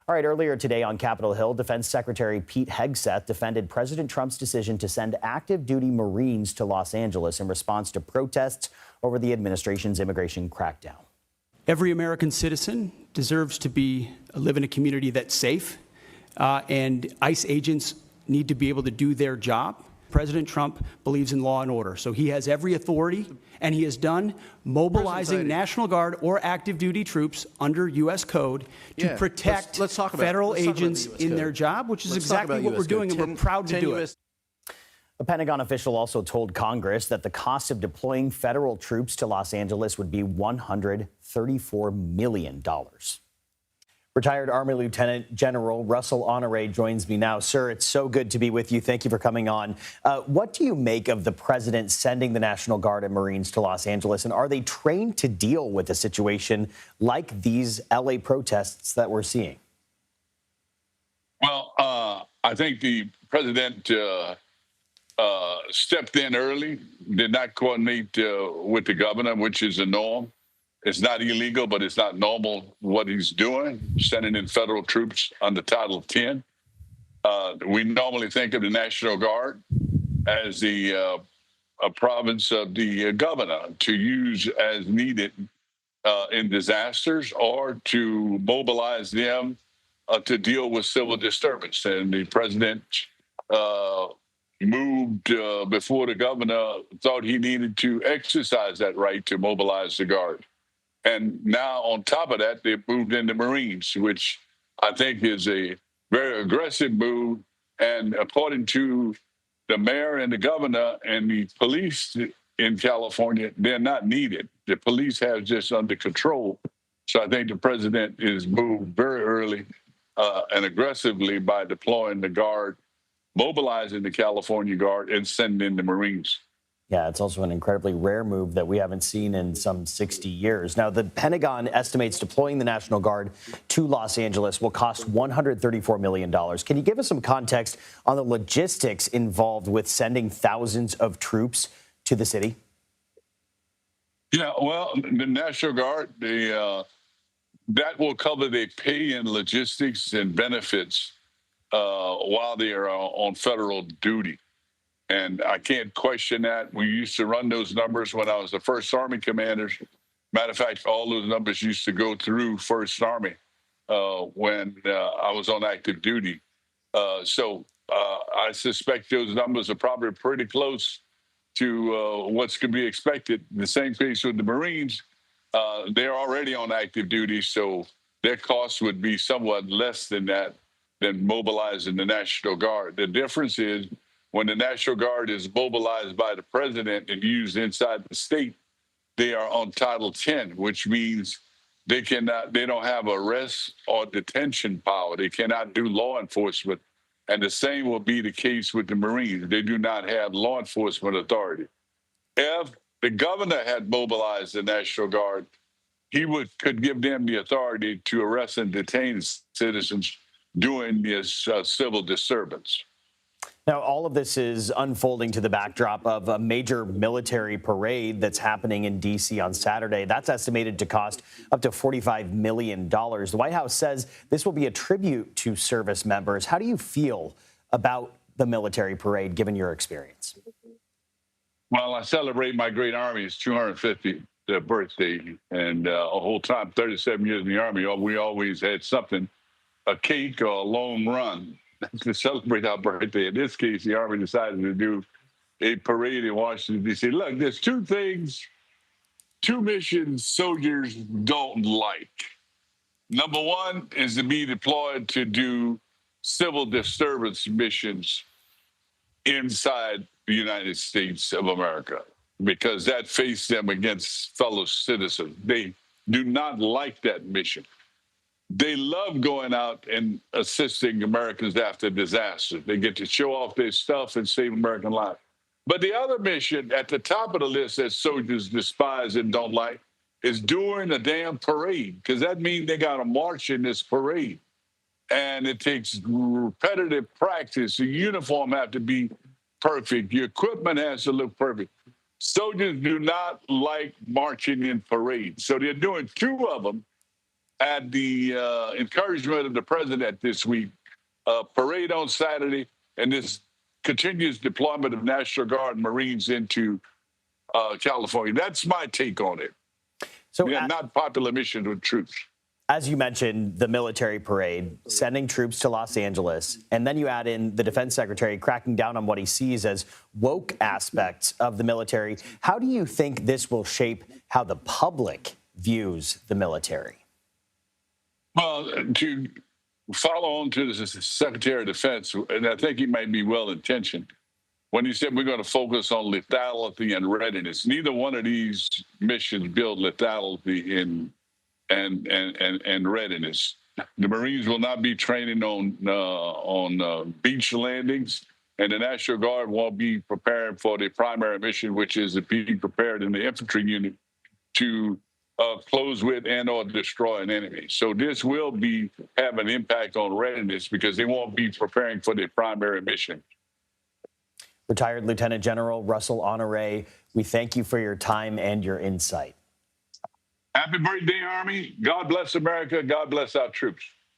All right, earlier today on Capitol Hill, Defense Secretary Pete Hegseth defended President Trump's decision to send active duty Marines to Los Angeles in response to protests over the administration's immigration crackdown. Every American citizen deserves to live in a community that's safe, and ICE agents need to be able to do their job. President Trump believes in law and order, so he has every authority, and he has done mobilizing National Guard or active duty troops under U.S. code to protect federal agents in their job, which is exactly what we're doing, and we're proud to do it. A Pentagon official also told Congress that the cost of deploying federal troops to Los Angeles would be $134 million. Retired Army Lieutenant General Russel Honoré joins me now. Sir, it's so good to be with you. Thank you for coming on. What do you make of the president sending the National Guard and Marines to Los Angeles? And are they trained to deal with a situation like these L.A. protests that we're seeing? Well, I think the president stepped in early, did not coordinate with the governor, which is a norm. It's not illegal, but it's not normal what he's doing, sending in federal troops under Title 10. We normally think of the National Guard as a province of the governor to use as needed in disasters or to mobilize them to deal with civil disturbance. And the president moved before the governor thought he needed to exercise that right to mobilize the Guard. And now, on top of that, they've moved into Marines, which I think is a very aggressive move. And according to the mayor and the governor and the police in California, they're not needed. The police have just under control. So I think the president is moved very early and aggressively by deploying the Guard, mobilizing the California Guard, and sending in the Marines. Yeah, it's also an incredibly rare move that we haven't seen in some 60 years. Now, the Pentagon estimates deploying the National Guard to Los Angeles will cost $134 million. Can you give us some context on the logistics involved with sending thousands of troops to the city? Yeah, well, the National Guard, that will cover their pay and logistics and benefits while they are on federal duty. And I can't question that. We used to run those numbers when I was the First Army commander. Matter of fact, all those numbers used to go through First Army when I was on active duty. So I suspect those numbers are probably pretty close to what's going to be expected. The same case with the Marines. They're already on active duty, so their costs would be somewhat less than that, than mobilizing the National Guard. The difference is, when the National Guard is mobilized by the president and used inside the state, they are on Title 10, which means they don't have arrest or detention power. They cannot do law enforcement. And the same will be the case with the Marines. They do not have law enforcement authority. If the governor had mobilized the National Guard, he could give them the authority to arrest and detain citizens during this civil disturbance. Now, all of this is unfolding to the backdrop of a major military parade that's happening in D.C. on Saturday. That's estimated to cost up to $45 million. The White House says this will be a tribute to service members. How do you feel about the military parade, given your experience? Well, I celebrate my great Army's 250th birthday. And a whole time, 37 years in the Army, we always had something, a cake or a long run, to celebrate our birthday. In this case, the Army decided to do a parade in Washington, D.C. Look, there's two missions soldiers don't like. Number one is to be deployed to do civil disturbance missions inside the United States of America, because that faced them against fellow citizens. They do not like that mission. They love going out and assisting Americans after disaster. They get to show off their stuff and save American lives. But the other mission at the top of the list that soldiers despise and don't like is doing a damn parade, because that means they got to march in this parade. And it takes repetitive practice. The uniform have to be perfect. Your equipment has to look perfect. Soldiers do not like marching in parades. So they're doing two of them at the encouragement of the president this week, parade on Saturday, and this continuous deployment of National Guard and Marines into California. That's my take on it. So, Yeah, not popular mission with troops. as you mentioned, the military parade, sending troops to Los Angeles, and then you add in the defense secretary cracking down on what he sees as woke aspects of the military. How do you think this will shape how the public views the military? Well, to follow on to the Secretary of Defense, and I think he might be well-intentioned, when he said we're going to focus on lethality and readiness. Neither one of these missions build lethality and readiness. The Marines will not be training on beach landings, and the National Guard won't be preparing for the primary mission, which is to be prepared in the infantry unit to close with and or destroy an enemy. So this will have an impact on readiness because they won't be preparing for their primary mission. Retired Lieutenant General Russel Honoré, we thank you for your time and your insight. Happy birthday, Army. God bless America. God bless our troops.